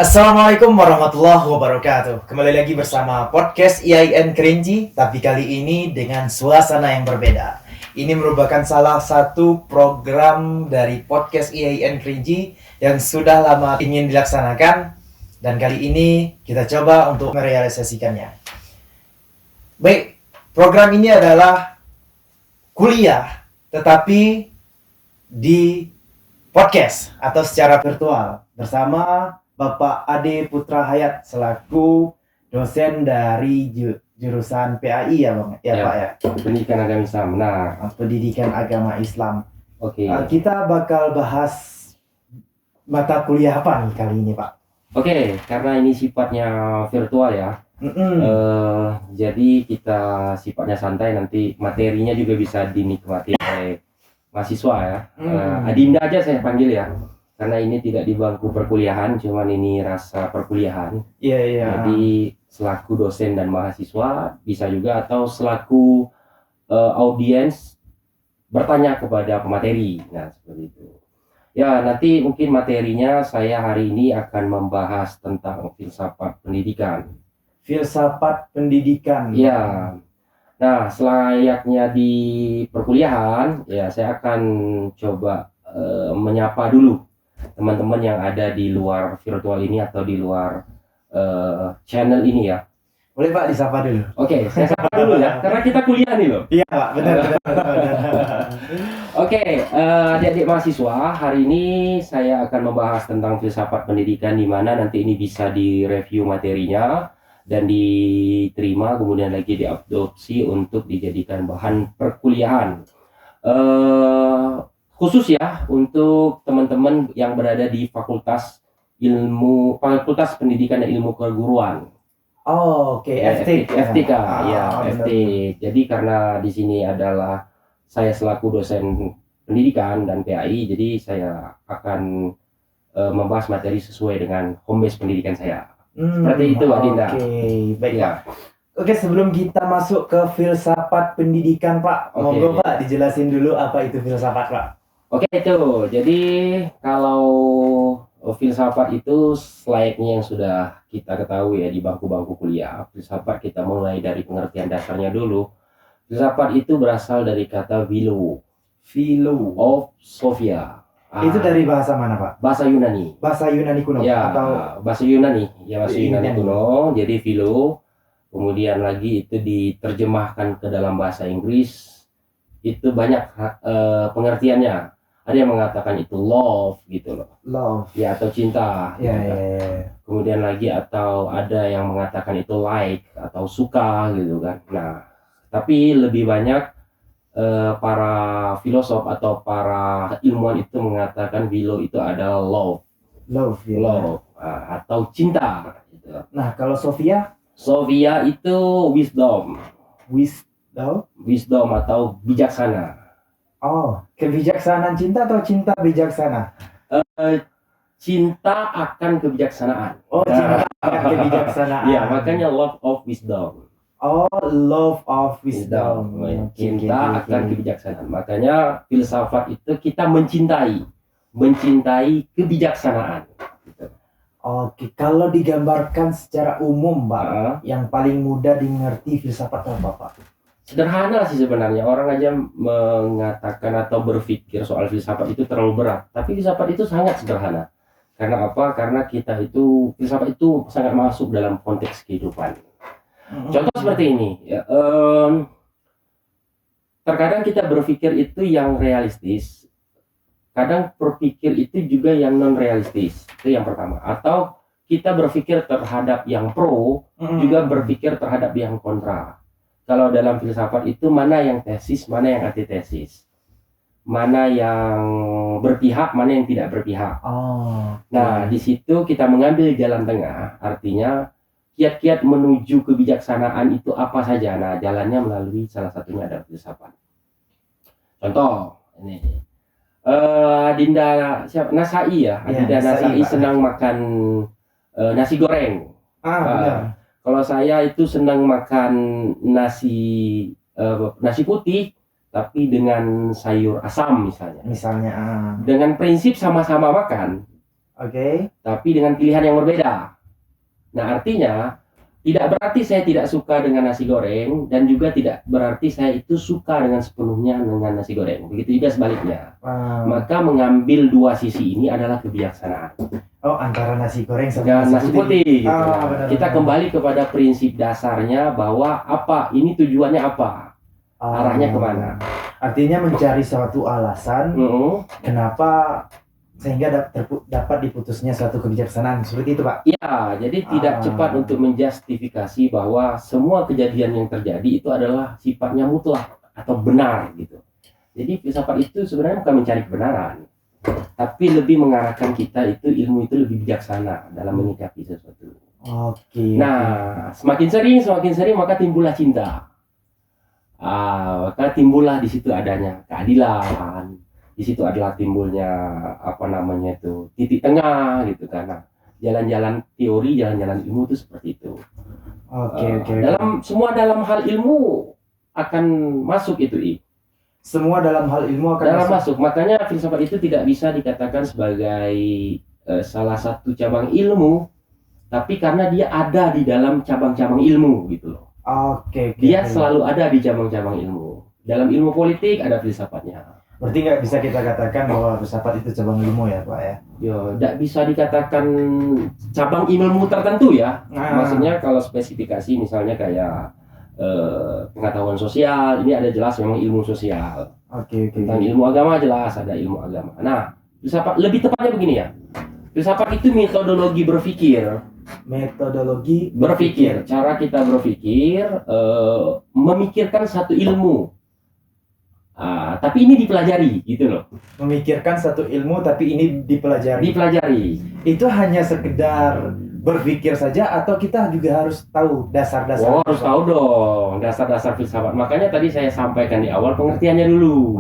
Assalamualaikum warahmatullahi wabarakatuh. Kembali lagi bersama podcast IAIN Kerinci, tapi kali ini dengan suasana yang berbeda. Ini merupakan salah satu program dari podcast IAIN Kerinci yang sudah lama ingin dilaksanakan, dan kali ini kita coba untuk merealisasikannya. Baik, program ini adalah kuliah, tetapi di podcast atau secara virtual bersama Bapak Ade Putra Hayat selaku dosen dari jurusan PAI ya Bang? Ya, Pak ya. Pendidikan Agama Islam, benar. Pendidikan Agama Islam. Oke. Kita bakal bahas mata kuliah apa nih kali ini Pak? Oke, karena ini sifatnya virtual ya. Jadi kita sifatnya santai, nanti materinya juga bisa dinikmati oleh mahasiswa ya. Adinda aja saya panggil ya. Karena ini tidak di bangku perkuliahan, cuman ini rasa perkuliahan. Iya. Jadi selaku dosen dan mahasiswa bisa juga, atau selaku audiens bertanya kepada pemateri. Nah, seperti itu. Ya, nanti mungkin materinya saya hari ini akan membahas tentang filsafat pendidikan. Filsafat pendidikan. Ya. Nah, selayaknya di perkuliahan, ya saya akan coba menyapa dulu teman-teman yang ada di luar virtual ini atau di luar channel ini ya. Boleh Pak disapa dulu? Oke, saya sapa dulu ya, karena kita kuliah nih loh. Iya Pak, benar. Oke, adik-adik mahasiswa, hari ini saya akan membahas tentang filsafat pendidikan, di mana nanti ini bisa direview materinya dan diterima, kemudian lagi diadopsi untuk dijadikan bahan perkuliahan. Khusus ya untuk teman-teman yang berada di Fakultas Pendidikan dan Ilmu Keguruan. Oh, oke. FTK, ya, FT. Jadi karena di sini adalah saya selaku dosen pendidikan dan PAI, jadi saya akan membahas materi sesuai dengan home base pendidikan saya. Seperti itu, Adinda. Oke, baik ya. Oke, sebelum kita masuk ke filsafat pendidikan, Pak, monggo Pak dijelasin dulu apa itu filsafat, Pak. Oke, itu. Jadi kalau filsafat itu selayaknya yang sudah kita ketahui ya di bangku-bangku kuliah. Filsafat kita mulai dari pengertian dasarnya dulu. Filsafat itu berasal dari kata philo of Sophia. Itu dari bahasa mana, Pak? Bahasa Yunani. Bahasa Yunani kuno ya, atau bahasa Yunani. Ya, bahasa Yunani kuno. Jadi philo. Kemudian lagi itu diterjemahkan ke dalam bahasa Inggris. Itu banyak pengertiannya. Ada yang mengatakan itu love gitu loh. Love. Ya, atau cinta. Ya. Kemudian lagi atau ada yang mengatakan itu like atau suka gitu kan. Nah, tapi lebih banyak para filosof atau para ilmuwan itu mengatakan philo itu adalah love. Love. Atau cinta gitu. Nah, kalau Sophia itu wisdom. Wisdom atau bijaksana. Oh, kebijaksanaan cinta atau cinta bijaksana? Cinta akan kebijaksanaan. Oh, cinta akan kebijaksanaan. Ya, makanya love of wisdom. Oh, love of wisdom. Cinta akan kebijaksanaan. Makanya filsafat itu kita mencintai kebijaksanaan. Oke, kalau digambarkan secara umum, Pak, yang paling mudah dimengerti filsafat apa, Pak? Sederhana sih sebenarnya. Orang aja mengatakan atau berpikir soal filsafat itu terlalu berat. Tapi filsafat itu sangat sederhana. Karena apa? Karena filsafat itu sangat masuk dalam konteks kehidupan. Contoh seperti ini. Ya, terkadang kita berpikir itu yang realistis. Kadang berpikir itu juga yang non realistis. Itu yang pertama. Atau kita berpikir terhadap yang pro, juga berpikir terhadap yang kontra. Kalau dalam filsafat itu mana yang tesis, mana yang antitesis, mana yang berpihak, mana yang tidak berpihak. Nah, di situ kita mengambil jalan tengah, artinya kiat-kiat menuju kebijaksanaan itu apa saja. Nah, jalannya melalui salah satunya adalah filsafat. Contoh ini, Adinda Nasai ya, Adinda Nasai senang makan nasi goreng. Benar. Kalau saya itu senang makan nasi putih, tapi dengan sayur asam misalnya. Dengan prinsip sama-sama makan, Oke. tapi dengan pilihan yang berbeda. Nah, artinya tidak berarti saya tidak suka dengan nasi goreng dan juga tidak berarti saya itu suka dengan sepenuhnya dengan nasi goreng. Begitu juga sebaliknya. Maka mengambil dua sisi ini adalah kebijaksanaan. Oh, antara nasi goreng Dan sama nasi putih. Gitu. Benar, kita benar. kembali kepada prinsip dasarnya bahwa apa ini tujuannya apa, arahnya kemana. Artinya mencari suatu alasan kenapa sehingga dapat diputusnya suatu kebijaksanaan, seperti itu Pak? Ya, jadi tidak cepat untuk menjustifikasi bahwa semua kejadian yang terjadi itu adalah sifatnya mutlak atau benar gitu. Jadi filsafat itu sebenarnya bukan mencari kebenaran, tapi lebih mengarahkan kita itu ilmu itu lebih bijaksana dalam menyikapi sesuatu. Oke. Nah, semakin sering maka timbullah cinta. Maka timbullah di situ adanya keadilan. Di situ adalah timbulnya titik tengah gitu karena jalan-jalan teori, jalan-jalan ilmu itu seperti itu. Dalam hal ilmu akan masuk itu. Semua dalam hal ilmu akan masuk. Makanya filsafat itu tidak bisa dikatakan sebagai salah satu cabang ilmu, tapi karena dia ada di dalam cabang-cabang ilmu gitu loh. Dia selalu ada di cabang-cabang ilmu. Dalam ilmu politik ada filsafatnya. Berarti nggak bisa kita katakan bahwa filsafat itu cabang ilmu ya Pak ya? Ya, tidak bisa dikatakan cabang ilmu tertentu ya. Maksudnya kalau spesifikasi misalnya kayak pengetahuan sosial, ini ada jelas memang ilmu sosial. Tentang ilmu agama jelas ada ilmu agama. Nah, filsafat lebih tepatnya begini ya. Filsafat itu metodologi berpikir. Metodologi berpikir, cara kita berpikir, memikirkan satu ilmu. Tapi ini dipelajari gitu loh. Memikirkan satu ilmu tapi ini dipelajari. Itu hanya sekedar berpikir saja atau kita juga harus tahu dasar-dasar? Harus tahu dong dasar-dasar filsafat. Makanya tadi saya sampaikan di awal pengertiannya dulu.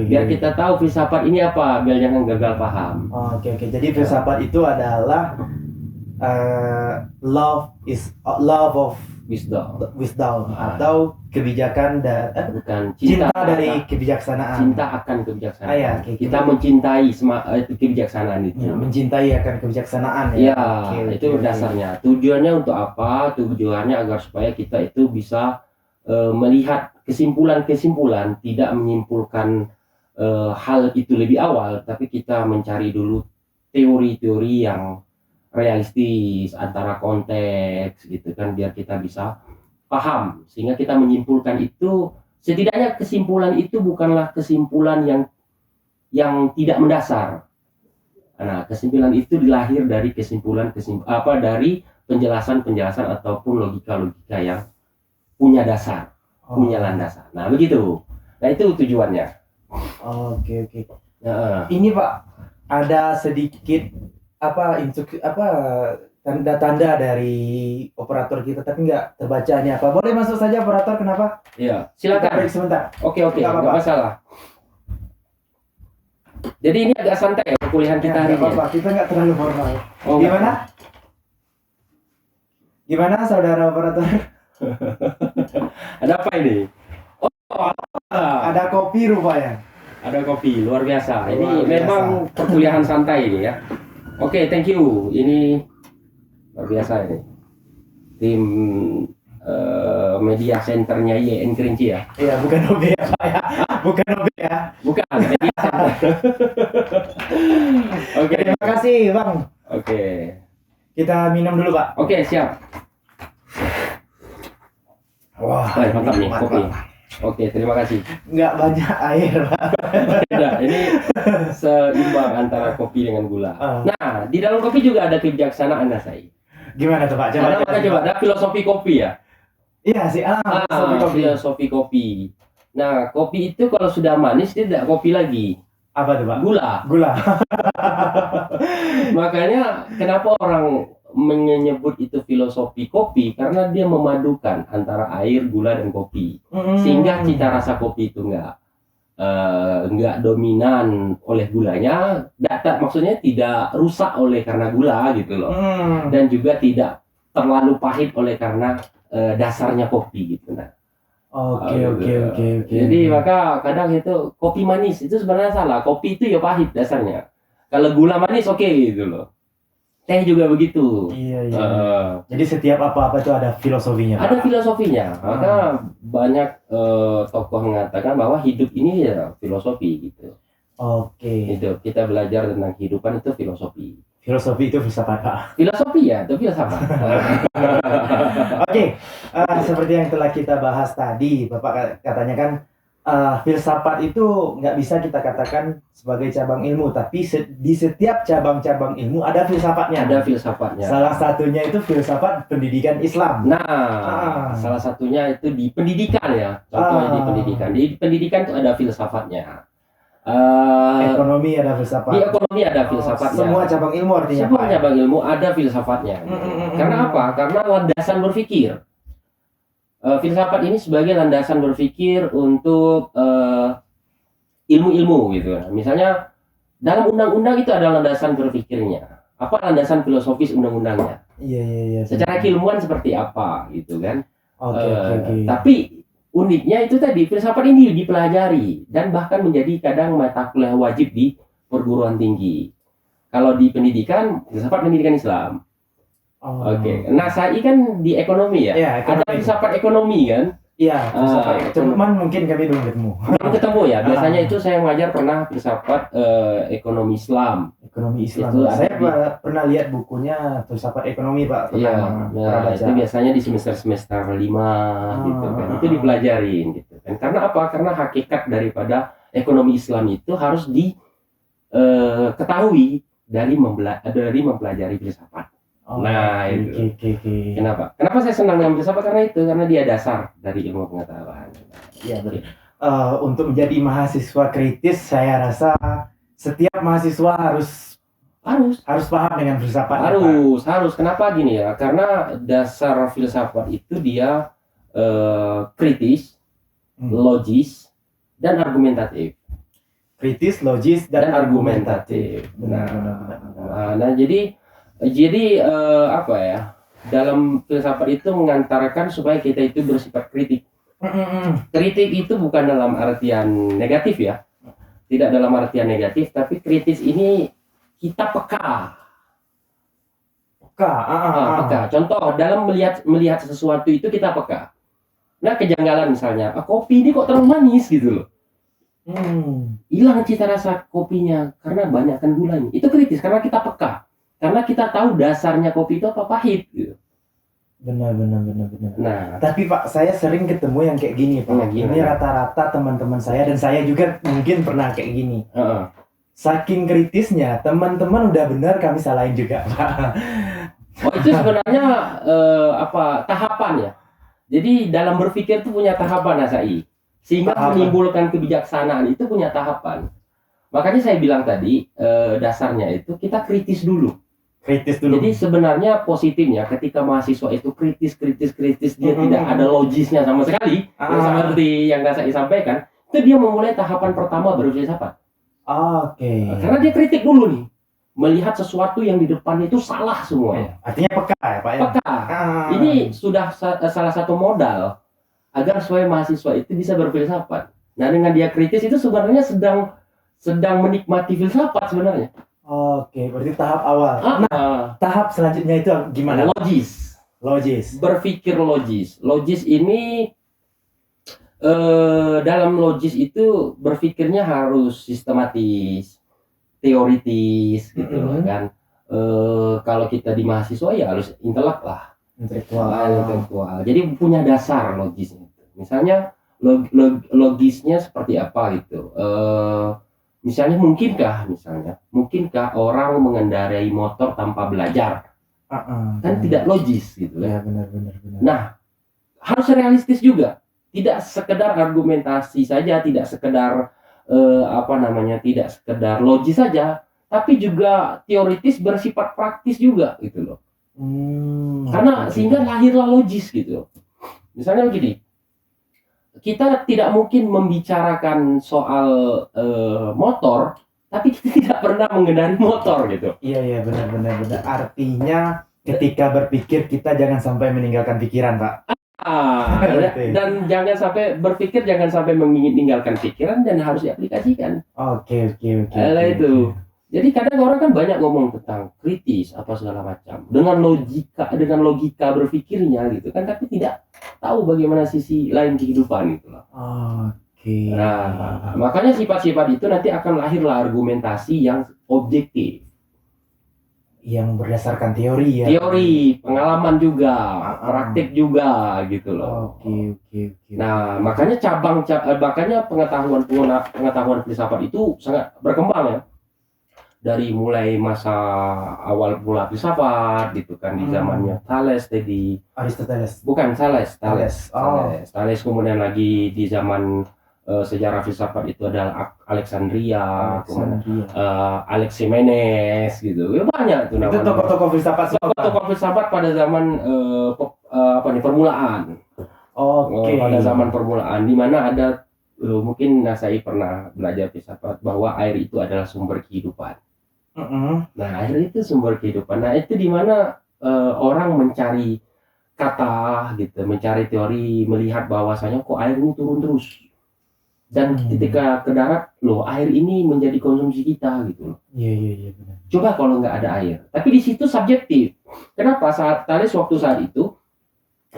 Biar kita tahu filsafat ini apa, biar jangan gagal paham. Jadi filsafat itu adalah love of wisdom atau kebijakan bukan cinta dari kebijaksanaan. Cinta akan kebijaksanaan. Kita mencintai kebijaksanaan itu. Mencintai akan kebijaksanaan ya. Itu dasarnya. Tujuannya untuk apa? Tujuannya agar supaya kita itu bisa melihat kesimpulan-kesimpulan, tidak menyimpulkan hal itu lebih awal, tapi kita mencari dulu teori-teori yang realistis antara konteks gitu kan, biar kita bisa paham sehingga kita menyimpulkan itu, setidaknya kesimpulan itu bukanlah kesimpulan yang tidak mendasar. Nah, kesimpulan itu dilahir dari dari penjelasan ataupun logika yang punya dasar, punya landasan. Nah, begitu. Nah, itu tujuannya. Ini Pak, ada sedikit tanda-tanda dari operator kita tapi nggak terbaca ini apa. Boleh masuk saja operator, kenapa? Iya, silakan. Sebentar. Oke, nggak masalah. Jadi ini agak santai perkuliahan kita hari ini. Kita nggak terlalu formal. Gimana saudara operator? Ada apa ini? Ada kopi rupanya. Ada kopi, luar biasa. Ini memang perkuliahan santai ini ya. Oke, thank you. Ini luar biasa ini. Tim media centernya IAIN Kerinci ya. Iya, bukan OB ya Pak ya. Bukan OB ya. Bukan, media center. Oke, terima kasih Bang. Oke. Kita minum dulu Pak. Oke, siap. Wah, mantap nih kopi. Oke, terima kasih. Nggak banyak air Pak. Beda, ini seimbang antara kopi dengan gula. Nah, di dalam kopi juga ada kebijaksanaan Nasai. Gimana tuh Pak? Coba ada filosofi kopi ya. Iya sih. Filosofi kopi. Nah, kopi itu kalau sudah manis dia tidak kopi lagi. Apa tuh Pak? Gula. Makanya kenapa orang menyebut itu filosofi kopi, karena dia memadukan antara air, gula dan kopi, sehingga cita rasa kopi itu nggak dominan oleh gulanya, maksudnya tidak rusak oleh karena gula gitu loh, dan juga tidak terlalu pahit oleh karena dasarnya kopi gitu. Nah, Oke. Jadi maka kadang itu kopi manis itu sebenarnya salah, kopi itu ya pahit dasarnya. Kalau gula manis oke gitu loh. teh juga begitu. Iya, iya. Eh, Jadi setiap apa-apa itu ada filosofinya, ada Pak. filosofinya. Maka banyak tokoh mengatakan bahwa hidup ini ya filosofi gitu. Oke. Hidup kita belajar tentang kehidupan itu filosofi. Filosofi itu filsafat, Pak. Filosofi ya, itu filsafat. Oke, seperti yang telah kita bahas tadi, Bapak katanya kan filsafat itu nggak bisa kita katakan sebagai cabang ilmu, tapi di setiap cabang-cabang ilmu ada filsafatnya. Ada filsafatnya. Salah satunya itu filsafat pendidikan Islam. Nah, salah satunya itu di pendidikan ya. Contohnya di pendidikan. Di pendidikan itu ada filsafatnya. Ekonomi ada filsafat. Di ekonomi ada filsafatnya. Semua cabang ilmu artinya. Semua cabang ilmu ada filsafatnya. Karena apa? Karena landasan berpikir. Filsafat ini sebagai landasan berpikir untuk ilmu-ilmu gitu. Misalnya dalam undang-undang itu ada landasan berpikirnya. Apa landasan filosofis undang-undangnya? Iya. Secara keilmuan seperti apa gitu kan? Oke. Tapi uniknya itu tadi filsafat ini dipelajari dan bahkan menjadi kadang mata kuliah wajib di perguruan tinggi. Kalau di pendidikan, filsafat pendidikan Islam. Oke. Nah, saya kan di ekonomi ya. Iya, ekonomi. Ada filsafat ekonomi kan? Iya, filsafat. Cuman mungkin kami belum ketemu. Belum ketemu ya. Biasanya itu saya mengajar pernah filsafat ekonomi Islam. Ekonomi Islam. Itu Saya ada pernah lihat bukunya filsafat ekonomi, Pak. Iya, pernah baca. itu biasanya di semester 5 gitu kan. Itu dipelajarin gitu kan. Karena apa? Karena hakikat daripada ekonomi Islam itu harus diketahui dari mempelajari filsafat. Nah, itu. Oke. Kenapa? Kenapa saya senang dengan filsafat? Karena itu, karena dia dasar dari ilmu pengetahuan. Iya, betul. Untuk menjadi mahasiswa kritis, saya rasa setiap mahasiswa harus paham dengan filsafat. Harus. Kenapa gini ya? Karena dasar filsafat itu dia kritis, logis, dan argumentatif. Kritis, logis, dan argumentatif. Benar. Nah, jadi apa ya? Dalam filsafat itu mengantarkan supaya kita itu bersifat kritik. Kritik itu bukan dalam artian negatif ya. Tidak dalam artian negatif, tapi kritis ini kita peka. Peka. Contoh, dalam melihat sesuatu itu kita peka. Nah, kejanggalan misalnya, kopi ini kok terlalu manis gitu loh. Hilang cita rasa kopinya karena banyakkan gulanya. Itu kritis karena kita peka. Karena kita tahu dasarnya kopi itu apa, pahit gitu. Benar. Nah, tapi Pak, saya sering ketemu yang kayak gini, Pak. Ini rata-rata teman-teman saya dan saya juga mungkin pernah kayak gini. Saking kritisnya, teman-teman udah benar, kami salahin juga, Pak. Oh, itu sebenarnya tahapan ya. Jadi dalam berpikir itu punya tahapan, Asai. Sehingga menimbulkan kebijaksanaan itu punya tahapan. Makanya saya bilang tadi dasarnya itu kita kritis dulu. Jadi sebenarnya positifnya ketika mahasiswa itu kritis dia tidak ada logisnya sama sekali, seperti yang saya sampaikan, itu dia memulai tahapan pertama berfilsafat. Karena dia kritik dulu nih, melihat sesuatu yang di depan itu salah semuanya. Artinya peka ya, Pak ya. Peka. Ini sudah salah satu modal agar supaya mahasiswa itu bisa berfilsafat. Nah, dengan dia kritis itu sebenarnya sedang menikmati filsafat sebenarnya. Berarti tahap awal. Tahap selanjutnya itu gimana? Logis. Berpikir logis. Logis ini dalam logis itu berpikirnya harus sistematis, teoritis gitu kan. Kalau kita di mahasiswa ya harus intelektual. Jadi punya dasar logisnya. Misalnya logisnya seperti apa gitu. Misalnya mungkinkah orang mengendarai motor tanpa belajar? Kan tidak logis gitu ya. Benar. Nah, harus realistis juga. Tidak sekedar argumentasi saja, tidak sekedar tidak sekedar logis saja, tapi juga teoritis bersifat praktis juga gitu loh. Karena sehingga lahirlah logis gitu. Misalnya begini. Kita tidak mungkin membicarakan soal motor, tapi kita tidak pernah mengendarai motor gitu. Iya, benar. Artinya ketika berpikir kita jangan sampai meninggalkan pikiran, Pak. Dan jangan sampai berpikir, jangan sampai meninggalkan pikiran dan harus diaplikasikan. Oke. Itu. Jadi kadang orang kan banyak ngomong tentang kritis apa segala macam dengan logika berpikirnya gitu kan, tapi tidak tahu bagaimana sisi lain kehidupan gitu loh. Oke. Nah, makanya sifat-sifat itu nanti akan lahirlah argumentasi yang objektif. Yang berdasarkan teori ya. Teori, pengalaman juga, praktik juga gitu loh. Oke. Nah, makanya makanya pengetahuan filsafat itu sangat berkembang ya. Dari mulai masa awal mula filsafat gitu kan di zamannya Thales tadi. Aristoteles. Bukan Thales. Oh. Thales kemudian lagi di zaman sejarah filsafat itu adalah Alexandria. Aleximenes gitu. Ya, banyak tuh namanya. Itu tokoh-tokoh filsafat. Tokoh-tokoh filsafat pada zaman permulaan. Oke. Pada zaman permulaan di mana ada mungkin saya pernah belajar filsafat bahwa air itu adalah sumber kehidupan. Nah, air itu sumber kehidupan. Nah, itu di mana orang mencari kata gitu, mencari teori, melihat bahwasanya kok air ini turun terus. Dan ketika ke darat, loh air ini menjadi konsumsi kita gitu loh. Iya benar. Coba kalau nggak ada air. Tapi di situ subjektif. Kenapa? Thales waktu saat itu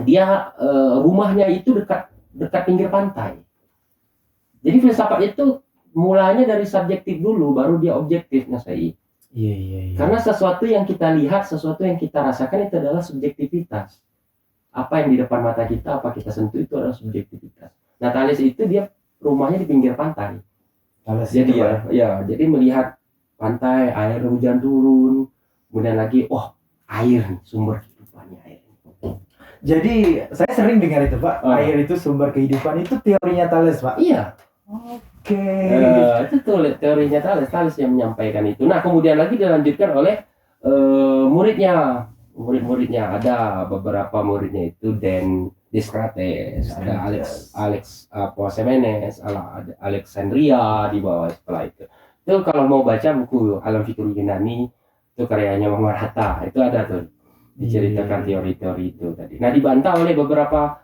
dia rumahnya itu dekat pinggir pantai. Jadi filsafat itu mulanya dari subjektif dulu, baru dia objektif, Nasai. Iya. Karena sesuatu yang kita lihat, sesuatu yang kita rasakan itu adalah subjektivitas. Apa yang di depan mata kita, apa kita sentuh itu adalah subjektivitas. Nah, Thales itu dia rumahnya di pinggir pantai. Jadi jadi melihat pantai, air hujan turun, kemudian lagi, air sumber kehidupannya air. Jadi saya sering dengar itu Pak, air itu sumber kehidupan, itu teorinya Thales Pak. Iya. Oke. Itu tuh teorinya Thales yang menyampaikan itu. Nah, kemudian lagi dilanjutkan oleh murid-muridnya, ada beberapa muridnya itu Descartes, ada Aleximenes, ada Alexandria di bawah setelah itu. Itu kalau mau baca buku Alam Fikir Yunani itu karyanya Muhammad Hatta, itu ada tuh diceritakan teori-teori itu tadi. Nah, dibantah oleh beberapa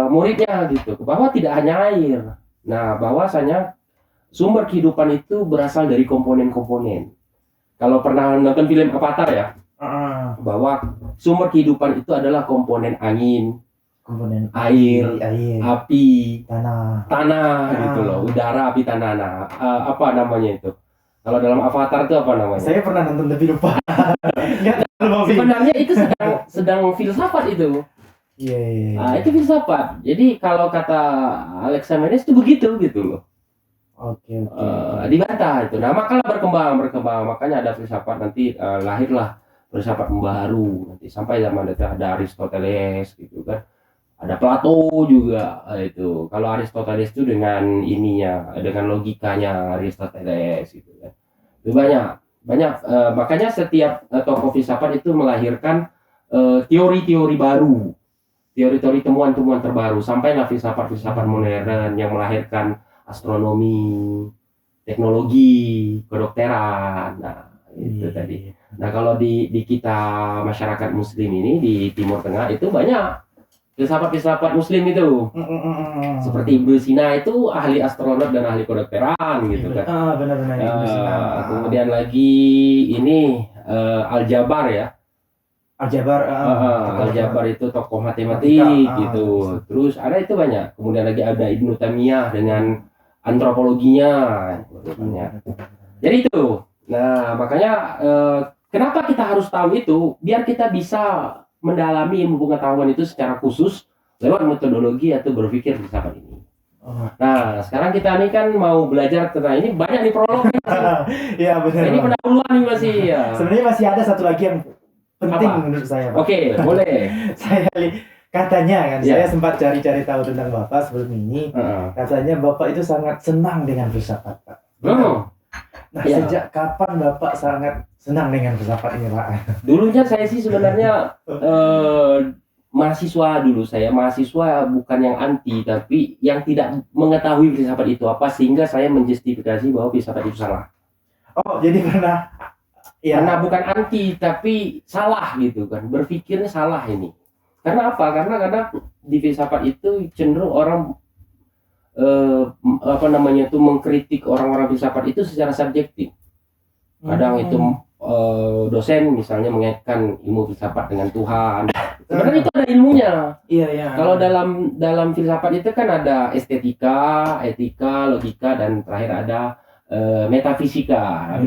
muridnya gitu bahwa tidak hanya air. Nah, bahwasanya sumber kehidupan itu berasal dari komponen-komponen. Kalau pernah nonton film Avatar ya, bahwa sumber kehidupan itu adalah komponen angin, komponen air, api, tanah gitu loh, udara, api, tanah. Nah, apa namanya itu? Kalau dalam Avatar itu apa namanya? Saya pernah nonton tapi lupa. Sebenarnya itu sedang filsafat itu. Iya. Nah, itu filsafat. Jadi kalau kata Alexander itu begitu gitu loh. Oke. Dibantah itu. Nah, makalah berkembang. Makanya ada filsafat nanti lahirlah filsafat baru nanti sampai zaman itu ada Aristoteles gitu kan. Ada Plato juga itu. Kalau Aristoteles itu dengan logikanya Aristoteles gitu kan. Itu banyak. Makanya setiap tokoh filsafat itu melahirkan teori-teori baru. Teori-teori temuan-temuan terbaru. Sampailah filsafat-filsafat modern yang melahirkan astronomi, teknologi, kedokteran. Nah, itu tadi. Nah, kalau di kita masyarakat muslim ini di Timur Tengah itu banyak filsafat muslim itu. Seperti Ibnu Sina itu ahli astronot dan ahli kedokteran gitu kan. Benar-benar. Kemudian lagi ini Al-Jabar ya. Al-Jabar itu tokoh matematik gitu. Terus ada itu banyak. Kemudian lagi ada Ibnu Taimiyah dengan antropologinya. Jadi itu. Nah, makanya kenapa kita harus tahu itu? Biar kita bisa mendalami ilmu pengetahuan itu secara khusus lewat metodologi atau berpikir filsafat ini. Nah, sekarang kita ini kan mau belajar tentang ini, banyak nih prolog. Iya benar. Ini pendahuluan nih masih ya. Sebenarnya masih ada satu lagi yang penting menurut saya, Pak. Oke, boleh. Katanya saya sempat cari-cari tahu tentang Bapak sebelum ini. Katanya Bapak itu sangat senang dengan filsafat, Pak. Nah, sejak kapan Bapak sangat senang dengan filsafat ini, Pak? Dulunya saya sih sebenarnya mahasiswa bukan yang anti, tapi yang tidak mengetahui filsafat itu apa, sehingga saya menjustifikasi bahwa filsafat itu salah. Oh, jadi pernah karena bukan anti, tapi salah gitu kan, berpikirnya salah ini. Karena apa? Karena kadang di filsafat itu cenderung orang mengkritik orang-orang filsafat itu secara subjektif. Kadang itu dosen misalnya mengaitkan ilmu filsafat dengan Tuhan. Sebenarnya itu ada ilmunya. Iya, iya. Kalau dalam filsafat itu kan ada estetika, etika, logika, dan terakhir ada metafisika.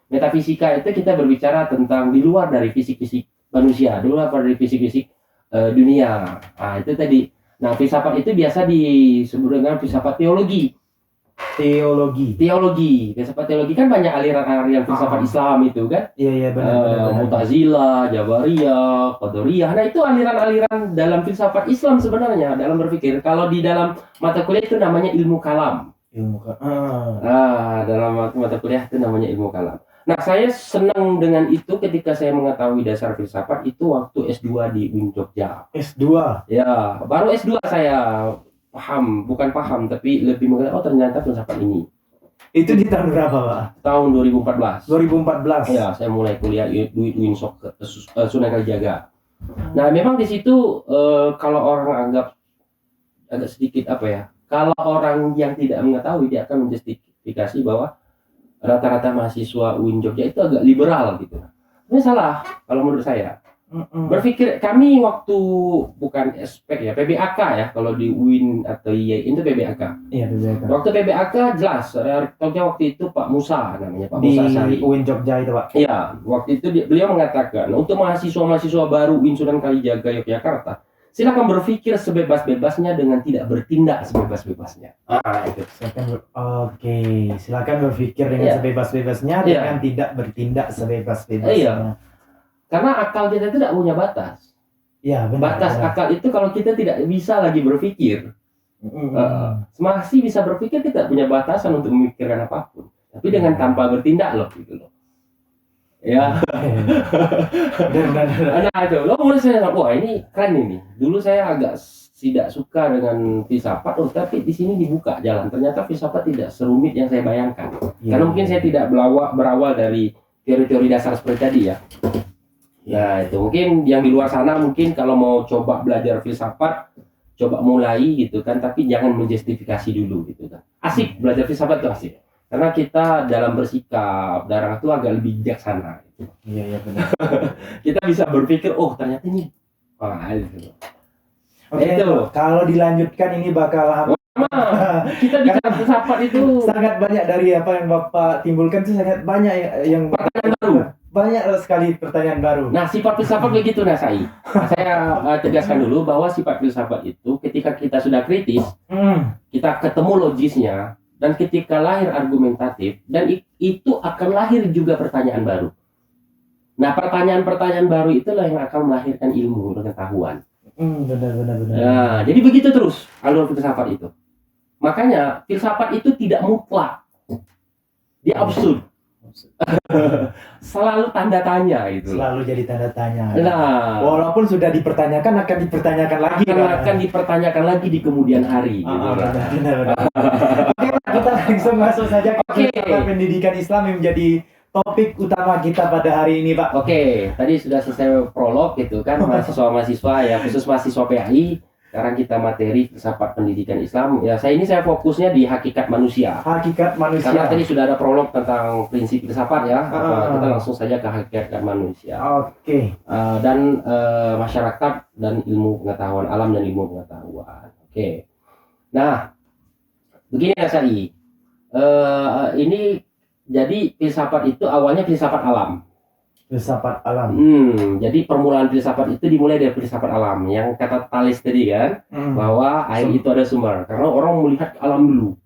Metafisika itu kita berbicara tentang di luar dari fisik-fisik manusia, di luar dari fisik-fisik dunia. Nah, itu tadi. Nah, filsafat itu biasa disebut dengan filsafat teologi. Filsafat teologi kan banyak aliran-aliran filsafat Islam itu kan. Iya, iya, benar. Mu'tazilah, Jabariyah, Qadariyah. Nah, itu aliran-aliran dalam filsafat Islam sebenarnya dalam berpikir. Kalau di dalam mata kuliah itu namanya ilmu kalam. Dalam mata kuliah itu namanya ilmu kalam. Nah, saya senang dengan itu ketika saya mengetahui dasar filsafat itu waktu S2 di UIN Jogja. S2? Ya, baru S2 saya bukan paham, tapi lebih mengenai, oh ternyata filsafat ini. Itu di tahun berapa, Pak? Tahun 2014. 2014? Ya, saya mulai kuliah di UIN Sunan Kalijaga. Nah, memang di situ kalau orang anggap agak sedikit kalau orang yang tidak mengetahui, dia akan menjustifikasi bahwa rata-rata mahasiswa UIN Jogja itu agak liberal gitu. Ini salah kalau menurut saya. Berpikir kami waktu bukan SPEK ya, PBAK ya, kalau di UIN atau IAIN itu PBAK. Iya, PBAK. Waktu PBAK jelas, rektornya waktu itu Pak Musa namanya, Pak Musa Sari. Di UIN Jogja itu, Pak? Iya, waktu itu beliau mengatakan untuk mahasiswa-mahasiswa baru UIN Sunan Kalijaga Yogyakarta, silakan berpikir sebebas-bebasnya dengan tidak bertindak sebebas-bebasnya. Itu. Silakan berpikir dengan sebebas-bebasnya dengan tidak bertindak sebebas-bebasnya. Iya. Karena akal kita tidak punya batas. Ya, benar. Batas akal itu kalau kita tidak bisa lagi berpikir. Masih bisa berpikir, kita punya batasan untuk memikirkan apapun. Tapi dengan tanpa bertindak loh, gitu loh. Ya. Nah itu, lo mulai saya wah ini keren ini. Dulu saya agak tidak suka dengan filsafat, tapi di sini dibuka jalan. Ternyata filsafat tidak serumit yang saya bayangkan. Karena mungkin saya tidak berawal dari teori-teori dasar seperti tadi ya. Nah itu mungkin yang di luar sana mungkin kalau mau coba belajar filsafat, coba mulai gitu kan, tapi jangan menjustifikasi dulu gitu kan. Asik belajar filsafat itu asik, karena kita dalam bersikap darah itu agak lebih bijaksana. Gitu. Iya benar. Kita bisa berpikir, oh ternyata ini, gitu. Itu kalau dilanjutkan ini bakal lama. Kita bicara filsafat itu sangat banyak dari apa yang Bapak timbulkan itu sangat banyak yang pertanyaan baru. Banyak sekali pertanyaan baru. Nah, sifat filsafat begitu, Saya tegaskan dulu bahwa sifat filsafat itu ketika kita sudah kritis, kita ketemu logisnya, dan ketika lahir argumentatif, dan itu akan lahir juga pertanyaan baru. Nah, pertanyaan-pertanyaan baru itulah yang akan melahirkan ilmu, pengetahuan. Benar. Nah, jadi begitu terus alur filsafat itu. Makanya filsafat itu tidak mutlak, dia absurd. Selalu tanda tanya itu. Selalu jadi tanda tanya. Nah, walaupun sudah dipertanyakan akan dipertanyakan lagi. Akan dipertanyakan lagi di kemudian hari. Benar. Oke, kita langsung masuk saja ke pendidikan Islam yang menjadi topik utama kita pada hari ini, Pak. Oke, tadi sudah selesai prolog gitu kan, mahasiswa-mahasiswa ya, khusus mahasiswa PAI. Sekarang kita materi filsafat pendidikan Islam. Ya, saya fokusnya di hakikat manusia. Hakikat manusia. Karena tadi sudah ada prolog tentang prinsip filsafat ya. Kita langsung saja ke hakikat manusia. Oke. Dan masyarakat dan ilmu pengetahuan alam dan ilmu pengetahuan. Oke. Nah, begini ya Sari. Ini jadi filsafat itu awalnya filsafat alam. Filsafat alam. Jadi permulaan filsafat itu dimulai dari filsafat alam. Yang kata Thales tadi kan, bahwa air itu ada sumber. Karena orang melihat alam dulu.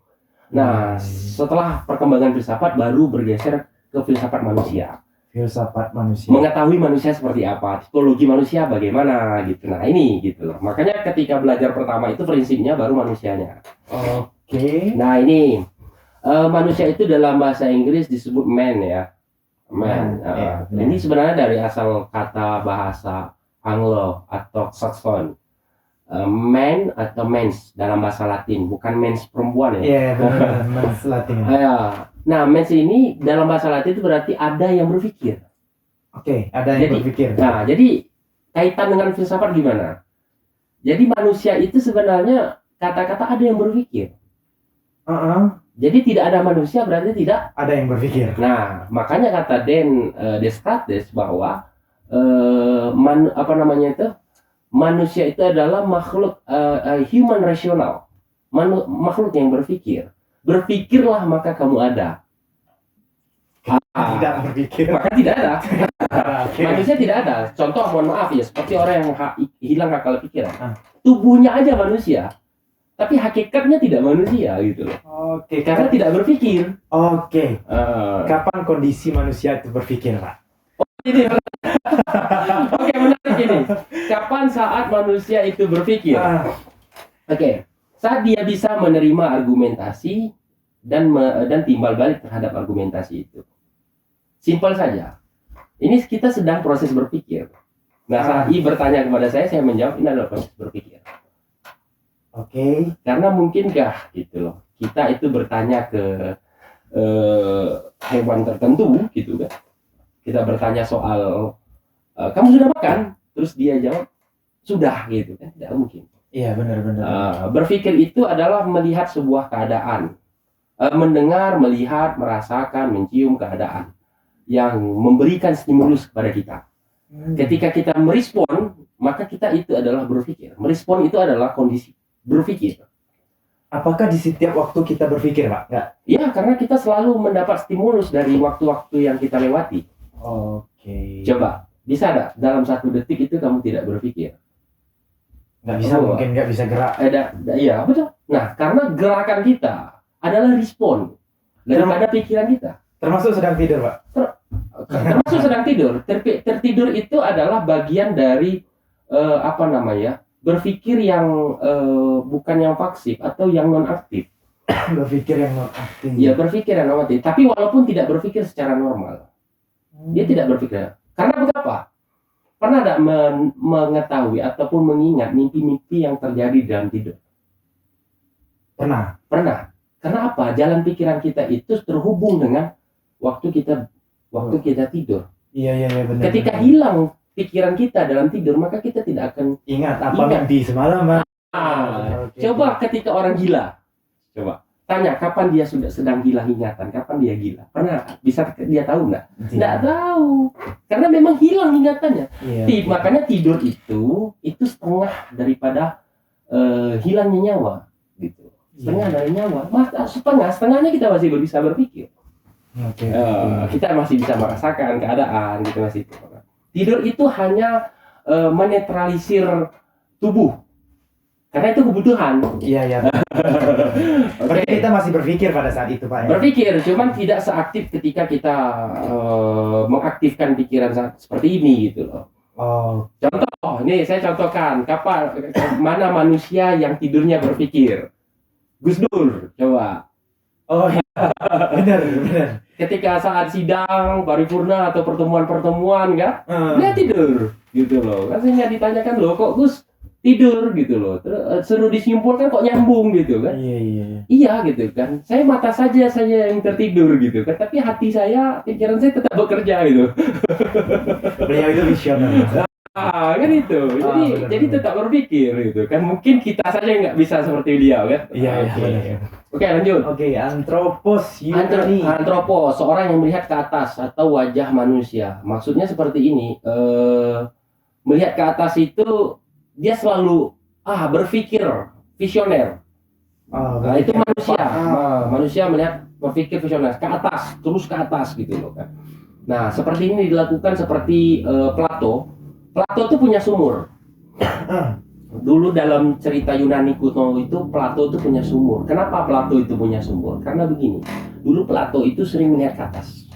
Nah, setelah perkembangan filsafat baru bergeser ke filsafat manusia. Filsafat manusia. Mengetahui manusia seperti apa, psikologi manusia bagaimana gitu. Nah ini gitu loh. Makanya ketika belajar pertama itu prinsipnya baru manusianya. Oke. Nah ini manusia itu dalam bahasa Inggris disebut man ya. Ini sebenarnya dari asal kata bahasa Anglo atau Saxon. Man atau mens dalam bahasa Latin, bukan mens perempuan ya. Iya, benar, mens Latin. Nah, mens ini dalam bahasa Latin itu berarti ada yang berpikir. Oke, ada yang berpikir. Nah, jadi kaitan dengan filsafat gimana? Jadi manusia itu sebenarnya kata-kata ada yang berpikir. Jadi tidak ada manusia berarti tidak. Ada yang berpikir. Nah, makanya kata Descartes bahwa manusia itu adalah makhluk human rasional, makhluk yang berpikir. Berpikirlah maka kamu ada. Tidak berpikir. Maka tidak ada. Oke. Manusia tidak ada. Contoh, mohon maaf ya, seperti orang yang hilang akal pikiran. Ah. Tubuhnya aja manusia, tapi hakikatnya tidak manusia gitu loh. Oke, Karena tidak berpikir. Oke. Eh, Kapan kondisi manusia itu berpikir, Pak? Ini oke, menarik ini. Kapan saat manusia itu berpikir? Oke, saat dia bisa menerima argumentasi dan timbal balik terhadap argumentasi itu. Simpel saja. Ini kita sedang proses berpikir. Nah, saat I bertanya kepada saya menjawab ini adalah proses berpikir. Oke. Karena mungkinkah gitu loh, kita itu bertanya ke hewan tertentu gitu kan. Kita bertanya soal kamu sudah makan? Terus dia jawab sudah gitu kan. Tidak mungkin. Iya, benar-benar. Berpikir itu adalah melihat sebuah keadaan. Mendengar, melihat, merasakan, mencium keadaan yang memberikan stimulus kepada kita. Ketika kita merespon, maka kita itu adalah berpikir. Merespon itu adalah kondisi berpikir. Apakah di setiap waktu kita berpikir, Pak? Enggak. Iya, karena kita selalu mendapat stimulus dari waktu-waktu yang kita lewati. Oke. Coba, bisa nggak dalam 1 detik itu kamu tidak berpikir? Nggak bisa, mungkin nggak bisa gerak. Iya, betul. Nah, karena gerakan kita adalah respon daripada pikiran kita. Termasuk sedang tidur, Pak? Termasuk sedang tidur. Tertidur itu adalah bagian dari berpikir yang bukan yang pasif atau yang non aktif. Berpikir yang non aktif. Ya, berpikir yang non aktif. Tapi walaupun tidak berpikir secara normal, dia tidak berpikir. Karena mengapa? Pernah tidak mengetahui ataupun mengingat mimpi-mimpi yang terjadi dalam tidur? Pernah. Karena apa? Jalan pikiran kita itu terhubung dengan waktu kita tidur. Iya, benar. Ketika hilang pikiran kita dalam tidur, maka kita tidak akan ingat mimpi semalam, Pak. Coba ketika orang gila, coba tanya kapan dia sudah sedang gila ingatan, kapan dia gila. Pernah bisa dia tahu nggak? Nggak tahu, karena memang hilang ingatannya. Iya. Makanya tidur itu setengah daripada hilangnya nyawa, gitu. Setengah dari nyawa, setengahnya kita masih bisa berpikir. Kita masih bisa merasakan keadaan, gitu masih. Tidur itu hanya menetralisir tubuh, karena itu kebutuhan. Iya. Berarti kita masih berpikir pada saat itu, Pak. Ya? Berpikir, cuman tidak seaktif ketika kita mengaktifkan pikiran seperti ini, gitu loh. Contoh, ini saya contohkan. Mana manusia yang tidurnya berpikir? Gus Dur, coba. Benar. Ketika saat sidang paripurna atau pertemuan kan, dia tidur, gitu loh. Kan saya ditanyakan loh, kok Gus tidur gitu loh. Terus suruh disimpulkan kok nyambung gitu kan? Iya gitu kan. Saya mata saja saya yang tertidur gitu kan, tapi hati saya, pikiran saya tetap bekerja gitu. Beliau itu visioner. Kan itu. Jadi tetap berpikir gitu kan. Mungkin kita saja nggak bisa seperti beliau kan. Iya. Oke, lanjut. Anthropos Yunani. Anthropos, seorang yang melihat ke atas atau wajah manusia. Maksudnya seperti ini. Melihat ke atas itu dia selalu berpikir visioner. Itu manusia. Manusia melihat berpikir visioner ke atas, terus ke atas gitu loh kan. Nah, seperti ini dilakukan seperti Plato. Plato itu punya sumur. Dulu dalam cerita Yunani kuno itu Plato itu punya sumur. Kenapa Plato itu punya sumur? Karena begini. Dulu Plato itu sering melihat ke atas.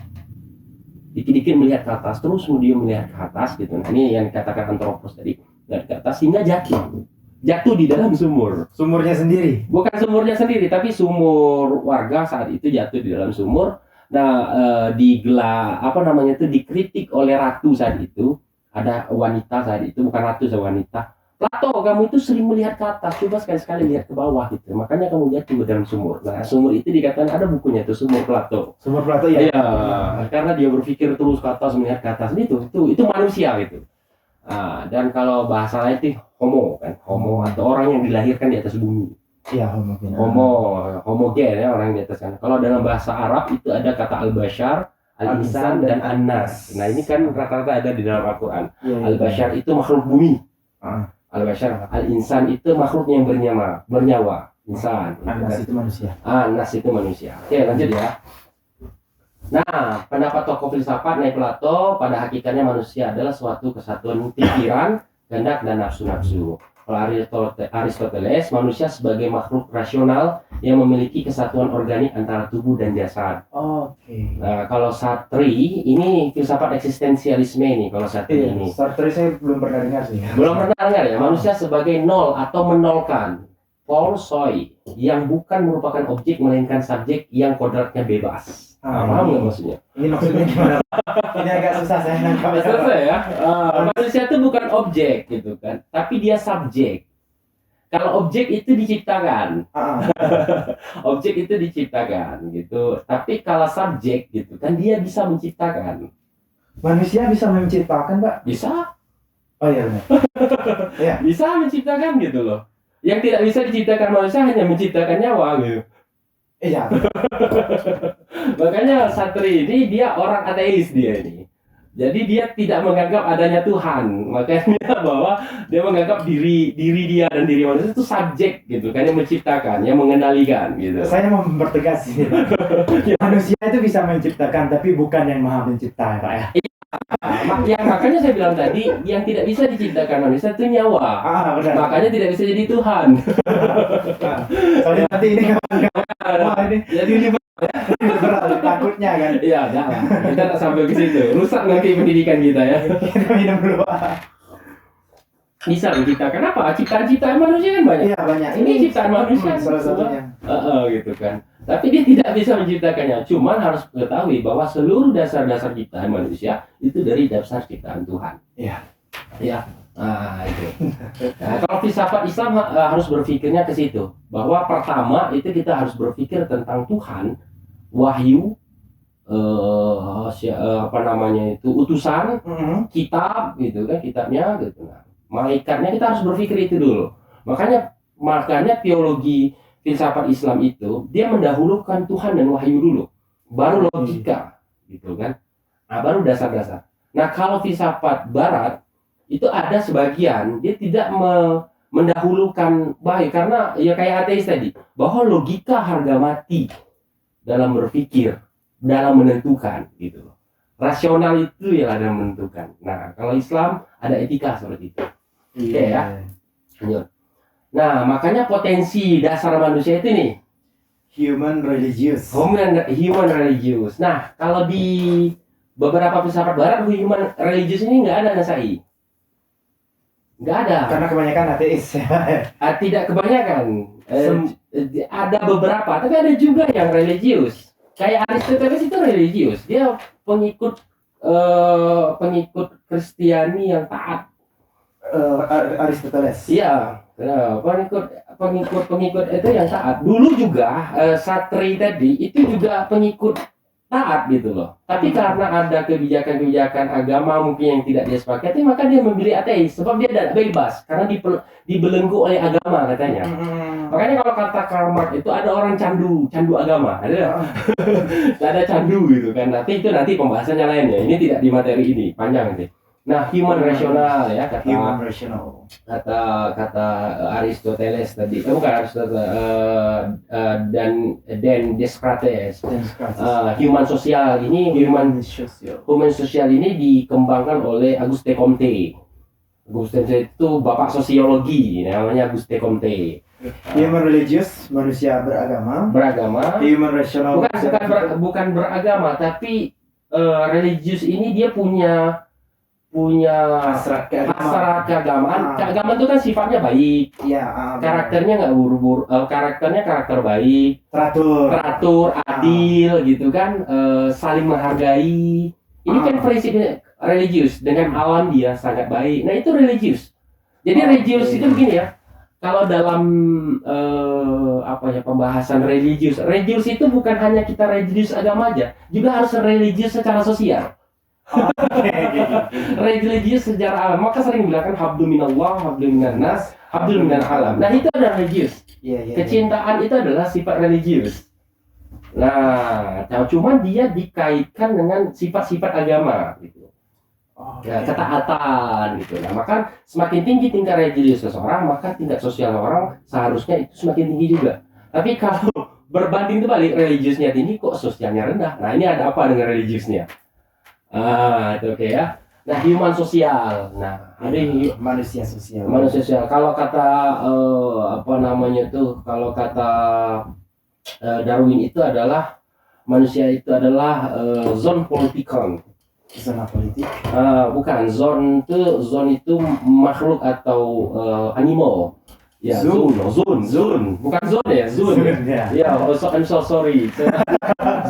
Dikit-dikit melihat ke atas, terus kemudian melihat ke atas gitu. Nah, ini yang dikatakan Anthropos tadi. Melihat ke atas sehingga jatuh di dalam sumur. Sumurnya sendiri? Bukan sumurnya sendiri, tapi sumur warga saat itu jatuh di dalam sumur. Nah, dikritik oleh ratu saat itu. Ada wanita saat itu, bukan ratu, wanita. Plato, kamu itu sering melihat ke atas, coba sekali-sekali lihat ke bawah gitu. Makanya kamu jatuh ke dalam sumur. Nah, sumur itu dikatakan ada bukunya itu, sumur Plato. Sumur Plato ya? Iya, karena dia berpikir terus ke atas, melihat ke atas. Itu manusia gitu. Dan kalau bahasa lain itu homo kan, homo atau orang yang dilahirkan di atas bumi. Iya, homogen. Homogen ya orang di atas sana. Kalau dalam bahasa Arab itu ada kata al-bashar, al-insan dan an-nas. Nah ini kan rata-rata ada di dalam Al-Quran. Al-bashar itu makhluk bumi. Al-bashar, al-insan itu makhluk yang bernyawa. Insan. An-nas itu manusia. An-nas itu manusia. Oke, lanjut ya. Nah, pendapat tokoh filsafat Nabi Plato pada hakikatnya manusia adalah suatu kesatuan pikiran, kehendak dan nafsu-nafsu. Kalau Aristoteles, manusia sebagai makhluk rasional yang memiliki kesatuan organik antara tubuh dan jasad. Oke. Nah, kalau Sartre, ini filsafat eksistensialisme ini. Kalau Sartre ini. Sartre saya belum pernah dengar sih. Belum pernah dengar ya. Manusia sebagai nol atau menolkan. Paul Soi, yang bukan merupakan objek melainkan subjek yang kodratnya bebas. Paham nggak maksudnya? Ini maksudnya gimana? Ini agak susah saya nangkap. Susah ya. Manusia itu bukan objek gitu kan, tapi dia subjek. Kalau objek itu diciptakan, objek itu diciptakan gitu. Tapi kalau subjek gitu kan dia bisa menciptakan. Manusia bisa menciptakan, Pak? Bisa. Oh iya benar. Iya. Bisa menciptakan gitu loh. Yang tidak bisa diciptakan manusia hanya menciptakan nyawa gitu. Iya. Makanya Sartre ini dia orang ateis dia ini. Jadi dia tidak menganggap adanya Tuhan. Makanya bahwa dia menganggap diri dia dan diri manusia itu subjek gitu kan, yang menciptakan, yang mengendalikan gitu. Saya mau mempertegas ini. Manusia itu bisa menciptakan tapi bukan yang maha pencipta, Pak ya. Makanya saya bilang tadi yang tidak bisa diciptakan manusia itu nyawa. Benar. Makanya tidak bisa jadi Tuhan. Soalnya nanti ini ini Jadi ini berat takutnya kan. Iya, jangan. Kita tak sampai ke situ. Rusak nanti pendidikan kita ya. Kita minum dulu. Bisa menciptakan apa? Ciptaan manusia kan banyak. Iya, banyak. Ini ciptaan manusia salah satunya. Gitu kan. Tapi dia tidak bisa menciptakannya. Cuman harus mengetahui bahwa seluruh dasar-dasar ciptaan manusia itu dari dasar ciptaan Tuhan. Iya. Ya. Nah, itu. Nah, kalau filsafat Islam harus berpikirnya ke situ. Bahwa pertama itu kita harus berpikir tentang Tuhan, wahyu, utusan, kitab gitu kan, kitabnya gitu. Nah, malaikatnya kita harus berpikir itu dulu. Makanya teologi filsafat Islam itu dia mendahulukan Tuhan dan wahyu dulu, baru logika gitu kan. Nah, baru dasar-dasar. Nah, kalau filsafat Barat itu ada sebagian dia tidak mendahulukan wahyu karena ya kayak ateis tadi, bahwa logika harga mati dalam berpikir, dalam menentukan gitu. Rasional itu ya ada menentukan. Nah, kalau Islam ada etika seperti itu. Oke ya. Lanjut. Nah, makanya potensi dasar manusia itu nih human religious. Human religious. Nah, kalau di beberapa filsafat Barat human religious ini nggak ada nasai. Nggak ada. Karena kebanyakan ateis. Tidak kebanyakan. Ada beberapa, tapi ada juga yang religius. Kayak Aristoteles itu religius. Dia pengikut Kristiani yang taat. Aristoteles. Iya. Pengikut itu yang taat. Dulu juga Sartre tadi itu juga pengikut taat gitu loh. Tapi karena ada kebijakan-kebijakan agama mungkin yang tidak dia sepakati, maka dia memilih ateis. Sebab dia tidak bebas karena dibelenggu oleh agama katanya. Makanya kalau kata Karl Marx itu ada orang candu agama, ada candu gitu kan. Nanti pembahasannya lain ya. Ini tidak di materi ini, panjang nanti. Nah, human rasional ya kata Aristoteles tadi. Bukan Aristoteles dan Descartes. Human sosial ini human sosial ini dikembangkan oleh Auguste Comte. Auguste Comte itu bapak sosiologi, namanya Auguste Comte. Human religious, manusia beragama. Human rational bukan beragama, tapi religius ini dia punya hasrat keagamaan. Keagamaan itu kan sifatnya baik. Iya. Karakternya nggak buru-buru. Karakternya karakter baik. Teratur, adil gitu kan. Saling menghargai. Ini kan prinsipnya religius. Dengan alam dia sangat baik. Nah itu religius. Jadi religius itu begini ya. Kalau dalam pembahasan religius itu bukan hanya kita religius agama aja, juga harus religius secara sosial. Religius secara alam, maka sering dibilangkan hablu minallah, hablu minan nas, hablu minan alam. Nah itu ada religius Iya, iya. Kecintaan itu adalah sifat religius. Nah, cuman dia dikaitkan dengan sifat-sifat agama gitu. Oh, Ya, ketaatan gitu. Nah, maka semakin tinggi tingkat religius seseorang, maka tingkat sosial orang seharusnya itu semakin tinggi juga. Tapi kalau berbanding terbalik, religiusnya tinggi kok sosialnya rendah. Nah, ini ada apa dengan religiusnya? Itu oke ya. Nah, human sosial. Nah, ada manusia sosial. manusia sosial. Kalau kata apa namanya tuh? Kalau kata Darwin itu adalah manusia itu adalah zone politikon. Zona politik. Bukan zone itu makhluk atau animal. Ya, zone. Bukan zone ya, zone. Ya. Ya, I'm so sorry.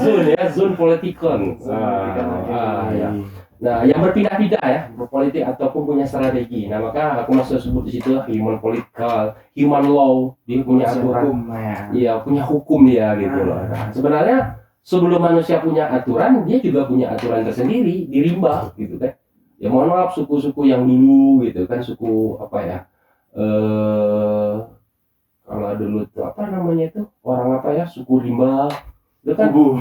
Zone ya, zone politikon. Ya. Nah, yang berpindah-pindah ya, berpolitik ataupun punya strategi. Nah, maka aku masih sebut di situ human political, human law, dia punya aturan. Hukum, ya. Iya, punya hukum dia gitu loh. Nah, sebenarnya sebelum manusia punya aturan, dia juga punya aturan tersendiri di rimba gitu kan. Ya mohon maaf suku-suku yang dulu gitu kan, suku apa ya? Kalau dulu tuh apa namanya itu? Orang apa ya? Suku rimba. Itu kan suku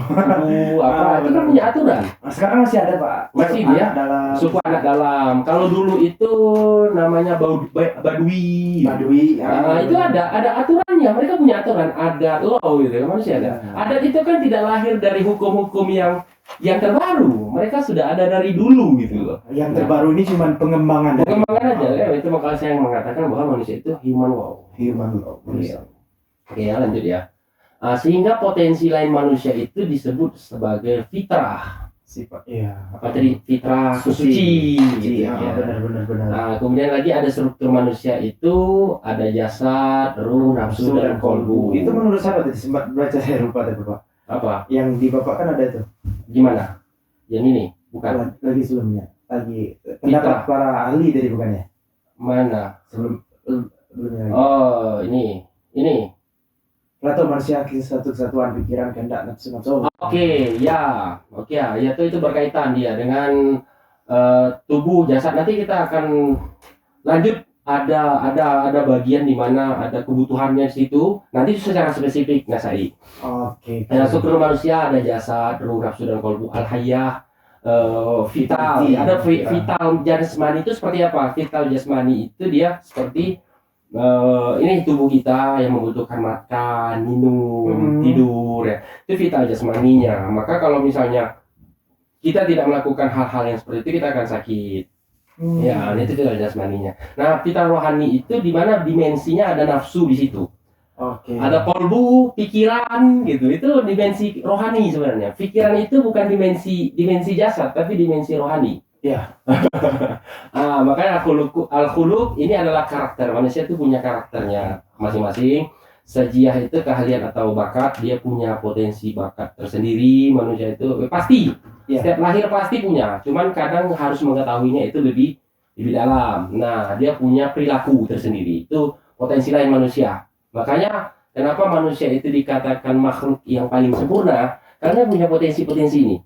apa? Itu kan punya aturan. Nah, sekarang masih ada, Pak. Masih Suku dia anak dalam. Suku anak dalam. Kalau dulu itu namanya Badui. Badui. Itu ada aturannya. Mereka punya aturan, adat law gitu kan, manusia ada. Adat itu kan tidak lahir dari hukum-hukum yang terbaru. Mereka sudah ada dari dulu gitu loh. Yang terbaru ini cuma pengembangan. Pengembangan aja ya. Itu makanya saya mengatakan bahwa manusia itu human law. Human law. Iya. Oke ya, lanjut ya. Sehingga potensi lain manusia itu disebut sebagai fitrah. Sifat. Iya. Apa tadi? Fitrah suci. Gitu, ya. Benar. Nah, kemudian lagi ada struktur manusia itu ada jasad, ruh, nafsu, dan kolbu. Itu menurut saya tadi sempat baca, saya lupa tadi, Pak. Apa? Yang di Bapak kan ada itu. Gimana? Yang ini? Bukan. Lagi sebelumnya. Lagi pendapat para ahli dari bukannya? Mana? Sebelumnya. Oh, ini. Atau manusia satu kesatuan pikiran kehendak nafsu. Oke, ya. Itu berkaitan dia dengan tubuh jasad. Nanti kita akan lanjut, ada bagian di mana ada kebutuhannya di situ. Nanti secara spesifik Nasai. Oke. Struktur manusia ada jasad, ruh, nafsu, dan kolbu, al-hayah, vital. Ada vital jasmani itu seperti apa? Vital jasmani itu dia seperti ini tubuh kita yang membutuhkan makan, minum, tidur ya. Itu vital jasmaninya. Maka kalau misalnya kita tidak melakukan hal-hal yang seperti itu, kita akan sakit. Ya, itu vital jasmaninya. Nah, vital rohani itu di mana dimensinya ada nafsu di situ. Oke. Ada kolbu, pikiran gitu. Itu dimensi rohani sebenarnya. Pikiran itu bukan dimensi jasad, tapi dimensi rohani. Ya. Makanya al-khuluq ini adalah karakter. Manusia itu punya karakternya masing-masing. Sajiah itu keahlian atau bakat, dia punya potensi bakat tersendiri. Manusia itu pasti setiap lahir pasti punya. Cuman kadang harus mengetahuinya itu lebih dalam. Nah, dia punya perilaku tersendiri. Itu potensi lain manusia. Makanya kenapa manusia itu dikatakan makhluk yang paling sempurna? Karena punya potensi-potensi ini.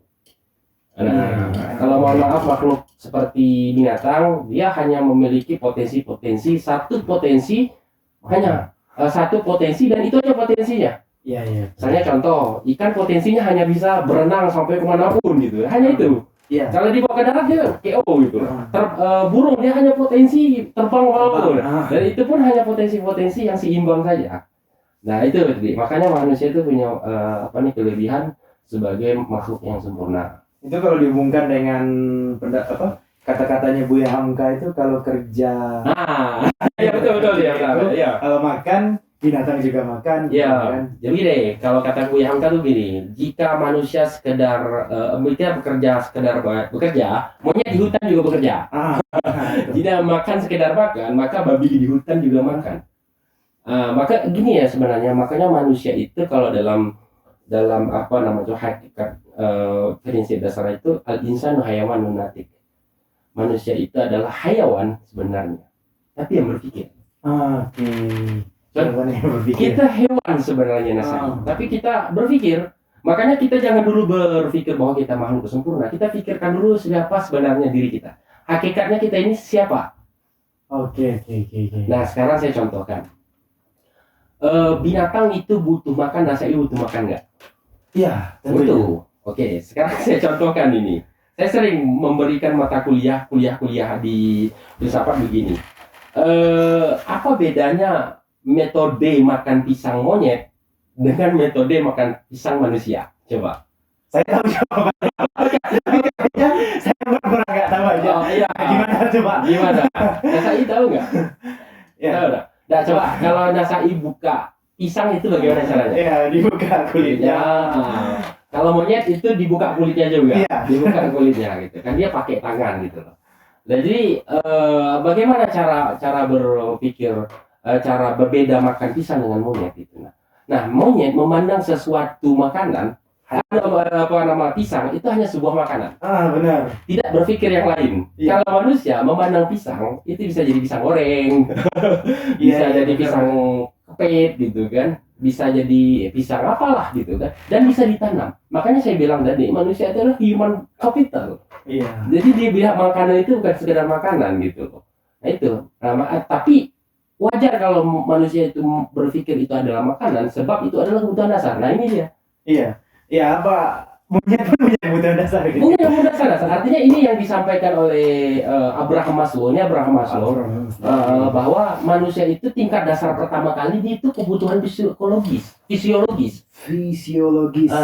Nah, kalau mohon maaf makhluk seperti binatang, dia hanya memiliki satu potensi dan itu aja potensinya. Iya. Misalnya contoh, ikan potensinya hanya bisa berenang sampai kemanapun gitu, hanya itu. Iya. Kalau dibawa ke darat dia KO gitu. Burung dia hanya potensi terbang walaupun, dan itu pun hanya potensi-potensi yang seimbang saja. Nah itu, makanya manusia itu punya kelebihan sebagai makhluk yang sempurna. Itu kalau dihubungkan dengan kata-katanya Buya Hamka itu kalau kerja. Iya betul ya. Kalau makan, binatang juga makan. Iya. Kan? Jadi deh, kalau kata Buya Hamka tuh gini, jika manusia sekedar bekerja, monyet di hutan juga bekerja. Jika makan sekedar makan, maka babi di hutan juga makan. Maka gini ya sebenarnya, makanya manusia itu kalau dalam hakikat prinsip dasar itu al-insanu hayawanun natik. Manusia itu adalah hayawan sebenarnya, tapi yang berpikir. Oke. Kita hewan sebenarnya tapi kita berpikir. Makanya kita jangan dulu berpikir bahwa kita makhluk sempurna. Kita pikirkan dulu siapa sebenarnya diri kita. Hakikatnya kita ini siapa? Oke. Nah sekarang saya contohkan. binatang itu butuh makan, nasai butuh makan nggak? Iya, tentunya. Butuh. Oke, sekarang saya contohkan ini. Saya sering memberikan mata kuliah di filsafat begini. Apa bedanya metode makan pisang monyet dengan metode makan pisang manusia? Coba. Saya tahu jawabannya. Tapi kayaknya saya pura-pura nggak tahu aja. Oh iya. Gimana coba? Gimana? Nasai tahu nggak? Ya. Tahu nggak? Nah, coba kalau Nasai buka pisang itu bagaimana caranya? Ya, dibuka kulitnya. Ya. Kalau monyet itu dibuka kulitnya juga, Iya. dibuka kulitnya gitu kan, dia pakai tangan gitu loh. Jadi bagaimana cara berpikir, cara berbeda makan pisang dengan monyet itu. Nah, monyet memandang sesuatu makanan, pisang itu hanya sebuah makanan, Benar. tidak berpikir yang lain. Iya. Kalau manusia memandang pisang itu bisa jadi pisang goreng, bisa Iya, jadi benar. pisang kepet gitu kan, bisa jadi pisang apalah gitu kan, dan bisa ditanam. Makanya saya bilang tadi manusia adalah human capital. Iya. Jadi dia bilang makanan itu bukan sekedar makanan gitu. Nah itu. Tapi wajar kalau manusia itu berpikir itu adalah makanan, sebab itu adalah kebutuhan dasar. Nah ini dia. Iya. Ya apa? Monyet pun punya kebutuhan dasar gitu. Punya kebutuhan dasar. Artinya ini yang disampaikan oleh Abraham Maslow. Ini Abraham Maslow. Bahwa manusia itu tingkat dasar pertama kali dia itu kebutuhan fisiologis.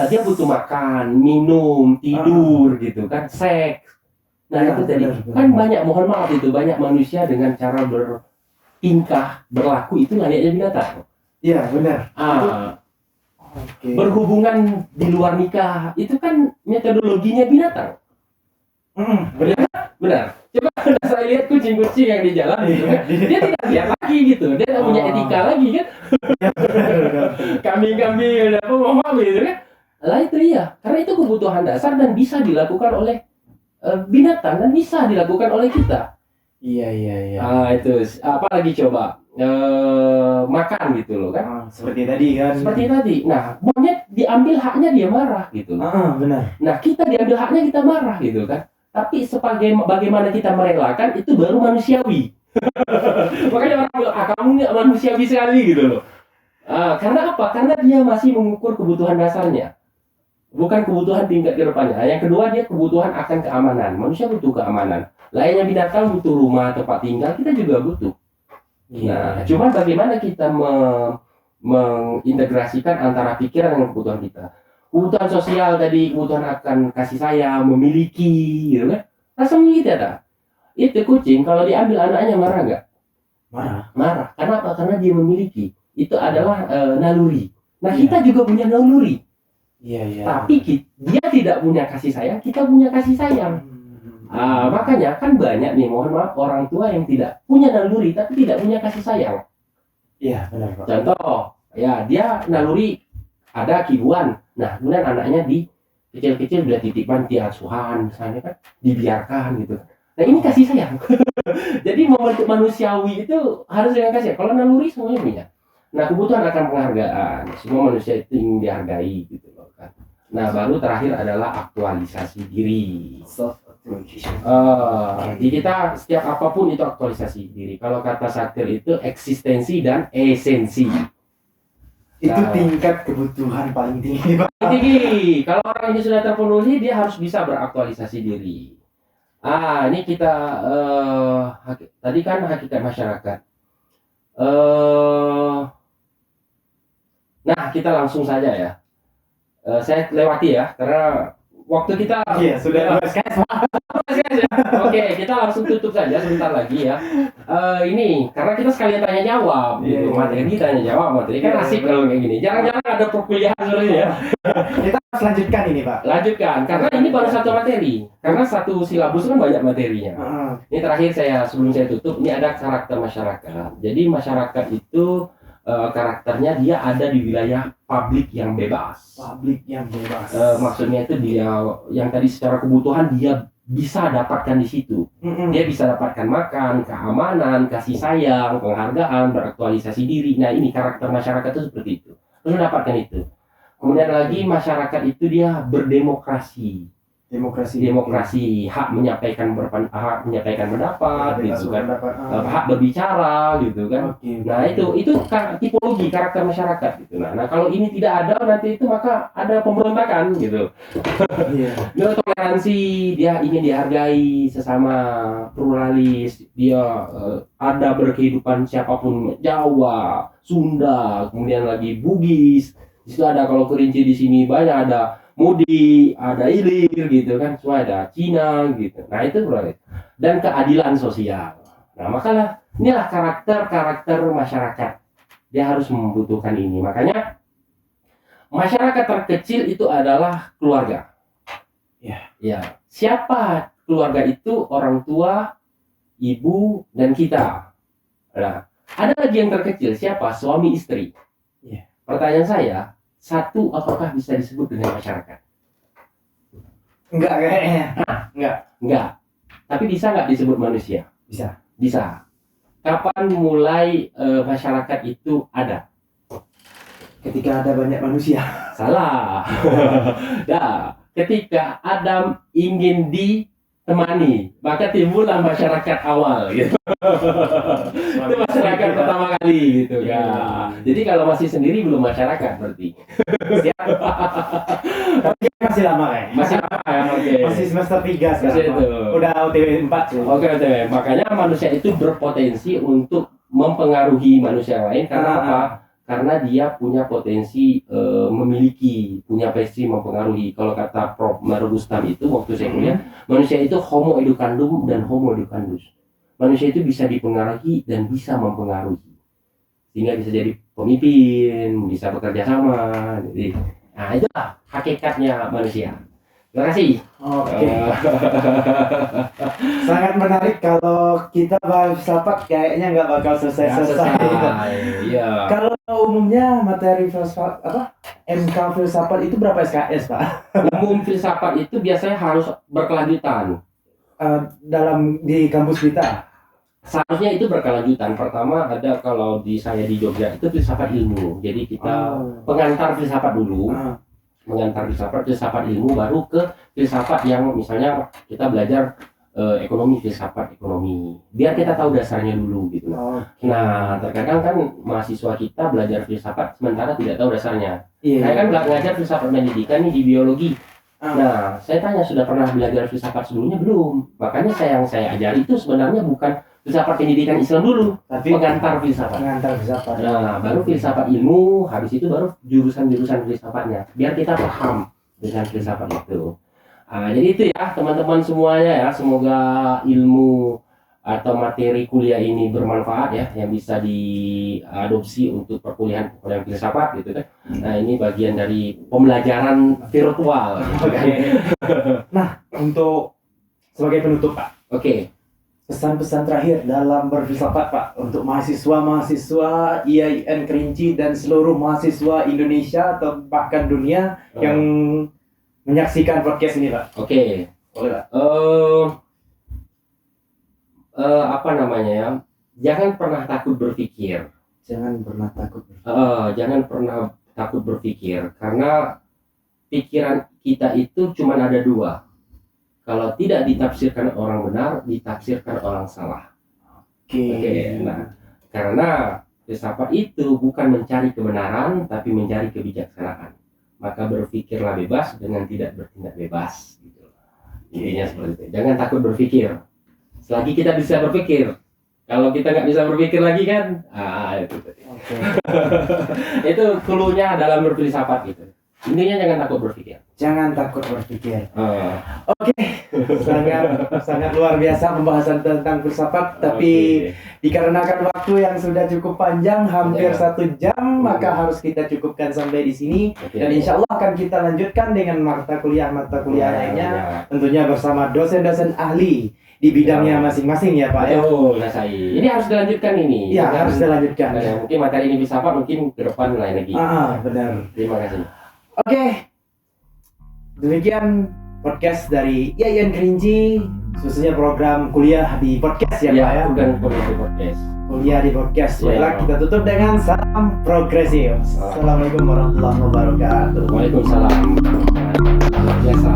Dia butuh makan, minum, tidur gitu kan, seks. Nah Ya, itu tadi benar. kan banyak, mohon maaf itu banyak manusia dengan cara bertingkah berlaku itu layaknya binatang. Iya, benar. Oke. Berhubungan di luar nikah itu kan metodologinya binatang. Benar. Coba saya lihat kucing-kucing yang di jalan gitu kan, dia tidak lihat lagi gitu, dia tidak punya etika lagi kan. Kambing-kambing apa mau gitu kan. Lah itu iya, karena itu kebutuhan dasar dan bisa dilakukan oleh binatang dan bisa dilakukan oleh kita. Iya. Itu apalagi coba makan gitu loh kan. Seperti tadi kan. Seperti tadi. Nah, monyet diambil haknya dia marah gitu. Benar. Nah, kita diambil haknya kita marah gitu kan. Tapi bagaimana kita merelakan itu baru manusiawi. Makanya orang bilang, kamu nggak manusiawi sekali gitu loh. Karena apa? Karena dia masih mengukur kebutuhan dasarnya, bukan kebutuhan tingkat ke depannya. Yang kedua, dia kebutuhan akan keamanan. Manusia butuh keamanan. Lainnya binatang butuh rumah, tempat tinggal, kita juga butuh. Nah, cuman bagaimana kita mengintegrasikan antara pikiran dengan kebutuhan kita. Kebutuhan sosial tadi, kebutuhan akan kasih sayang, memiliki, gitu kan? Rasa memiliki ada. Itu kucing kalau diambil anaknya marah nggak? Marah. Karena apa? Karena dia memiliki. Itu adalah naluri. Nah, kita juga punya naluri. Iya. Tapi dia tidak punya kasih sayang, kita punya kasih sayang. Makanya kan banyak nih, mohon maaf, orang tua yang tidak punya naluri tapi tidak punya kasih sayang. Iya, benar Pak. Contoh, ya dia naluri ada kibuan. Nah, kemudian anaknya di kecil-kecil bila titip panti asuhan misalnya kan, dibiarkan gitu. Nah, ini kasih sayang. Jadi membentuk manusiawi itu harus dengan kasih. Kalau naluri semuanya punya. Nah, kebutuhan akan penghargaan. Semua manusia itu ingin dihargai gitu loh kan. Nah, baru terakhir adalah aktualisasi diri. Di kita setiap apapun itu aktualisasi diri. Kalau kata Satir itu eksistensi dan esensi. Itu tingkat kebutuhan paling tinggi Pak. Tinggi. Kalau orang ini sudah terpenuhi, dia harus bisa beraktualisasi diri. Ini kita tadi kan hakikat masyarakat. Nah, kita langsung saja ya. Saya lewati ya, karena waktu kita sudah Oke, kita langsung tutup saja sebentar lagi ya. Ini karena kita sekalian tanya jawab, materi tanya jawab, materi kan asik kalau kayak gini. Jarang-jarang ada perkuliahan seperti ini ya. Kita harus lanjutkan ini Pak. Lanjutkan, karena ini baru satu materi. Karena satu silabus kan banyak materinya. Ini terakhir sebelum saya tutup, ini ada karakter masyarakat. Jadi masyarakat itu karakternya dia ada di wilayah publik yang bebas. Maksudnya itu dia yang tadi secara kebutuhan dia bisa dapatkan di situ. Dia bisa dapatkan makan, keamanan, kasih sayang, penghargaan, beraktualisasi diri. Nah, ini karakter masyarakat itu seperti itu. Terus dapatkan itu. Kemudian lagi masyarakat itu dia berdemokrasi. demokrasi, hak menyampaikan pendapat gitu kan, hak berbicara gitu kan. Nah itu tipologi karakter masyarakat gitu. Nah kalau ini tidak ada nanti itu maka ada pemberontakan gitu. Dia toleransi, dia ingin dihargai sesama, pluralis, dia ada berkehidupan siapapun, Jawa, Sunda, kemudian lagi Bugis. Di situ ada, kalau Kerinci di sini banyak ada Mudi, ada Ilir gitu kan, semua ada Cina gitu. Nah itu pluralis dan keadilan sosial. Nah makalah inilah karakter masyarakat. Dia harus membutuhkan ini. Makanya masyarakat terkecil itu adalah keluarga. Ya. Siapa keluarga itu? Orang tua, ibu, dan kita. Nah, ada lagi yang terkecil. Siapa? Suami istri. Pertanyaan saya, satu, apakah bisa disebut dengan masyarakat? Enggak kayaknya. Enggak. Tapi bisa nggak disebut manusia? Bisa. Kapan mulai masyarakat itu ada? Ketika ada banyak manusia. Salah. Nah, ketika Adam ingin ditemani, maka timbullah masyarakat awal gitu. Itu masyarakat pertama kali gitu kan. Jadi kalau masih sendiri belum masyarakat berarti. Tapi masih lama kan? Masih lama ya, oke. Masih semester 3 Masih sekarang. itu. Udah OTW 4 sih. Oke. Makanya manusia itu berpotensi untuk mempengaruhi manusia lain karena apa? Karena dia punya potensi punya potensi mempengaruhi. Kalau kata Prof. Marugustam itu waktu saya kuliah, manusia itu homo educandum dan homo educandus. Manusia itu bisa dipengaruhi dan bisa mempengaruhi, sehingga bisa jadi pemimpin, bisa bekerja sama. Jadi, nah itulah hakikatnya manusia. Terima kasih. Oke. Sangat menarik. Kalau kita bahas filsafat kayaknya nggak bakal selesai. Iya. Kalau umumnya materi filsafat MK filsafat itu berapa SKS, Pak? Umum filsafat itu biasanya harus berkelanjutan. Di kampus kita. Seharusnya itu berkelanjutan. Pertama ada, kalau saya di Jogja itu filsafat ilmu. Jadi kita pengantar filsafat dulu. Mengantar filsafat ilmu, baru ke filsafat yang misalnya kita belajar ekonomi, filsafat ekonomi, biar kita tahu dasarnya dulu gitu. Nah terkadang kan mahasiswa kita belajar filsafat sementara tidak tahu dasarnya. Saya kan ngajar filsafat pendidikan nih di biologi. Nah saya tanya, sudah pernah belajar filsafat sebelumnya belum? Makanya yang saya ajari itu sebenarnya bukan filsafat pendidikan Islam dulu, tapi pengantar filsafat. Nah, baru filsafat ilmu, habis itu baru jurusan-jurusan filsafatnya, biar kita paham dengan filsafat itu. Jadi itu ya teman-teman semuanya ya, semoga ilmu atau materi kuliah ini bermanfaat ya, yang bisa diadopsi untuk perkuliahan filsafat gitu kan. Nah ini bagian dari pembelajaran virtual gitu kan. Nah untuk sebagai penutup Pak. Oke. Pesan-pesan terakhir dalam berfilsafat Pak untuk mahasiswa IAIN Kerinci dan seluruh mahasiswa Indonesia atau bahkan dunia yang menyaksikan podcast ini Pak. Oke. Boleh Pak? Jangan pernah takut berpikir. Jangan pernah takut berpikir, karena pikiran kita itu cuma ada dua. Kalau tidak ditafsirkan orang benar, ditafsirkan orang salah. Oke. Nah, karena filsafat itu bukan mencari kebenaran, tapi mencari kebijaksanaan. Maka berpikirlah bebas dengan tidak bertindak bebas. Gitu. Intinya seperti itu. Jangan takut berpikir. Selagi kita bisa berpikir. Kalau kita nggak bisa berpikir lagi kan, itu. Itu cluenya dalam berfilsafat gitu. Intinya jangan takut berpikir. Oke. Sangat luar biasa pembahasan tentang filsafat, tapi dikarenakan waktu yang sudah cukup panjang, hampir 1 jam, maka harus kita cukupkan sampai di sini. Dan insya Allah akan kita lanjutkan dengan mata kuliah lainnya, tentunya bersama dosen-dosen ahli di bidangnya masing-masing ya Pak. Ini harus dilanjutkan ini. Iya, harus dilanjutkan. Mungkin materi ini filsafat, mungkin ke depan lain lagi. Benar. Terima kasih. Oke, demikian podcast dari IAIN Kerinci, khususnya program kuliah di podcast ya Pak ya. Program kuliah di podcast. kuliah di podcast. Iya. Baiklah, kita tutup dengan salam progresif. Assalamualaikum warahmatullahi wabarakatuh. Waalaikumsalam. Luar biasa.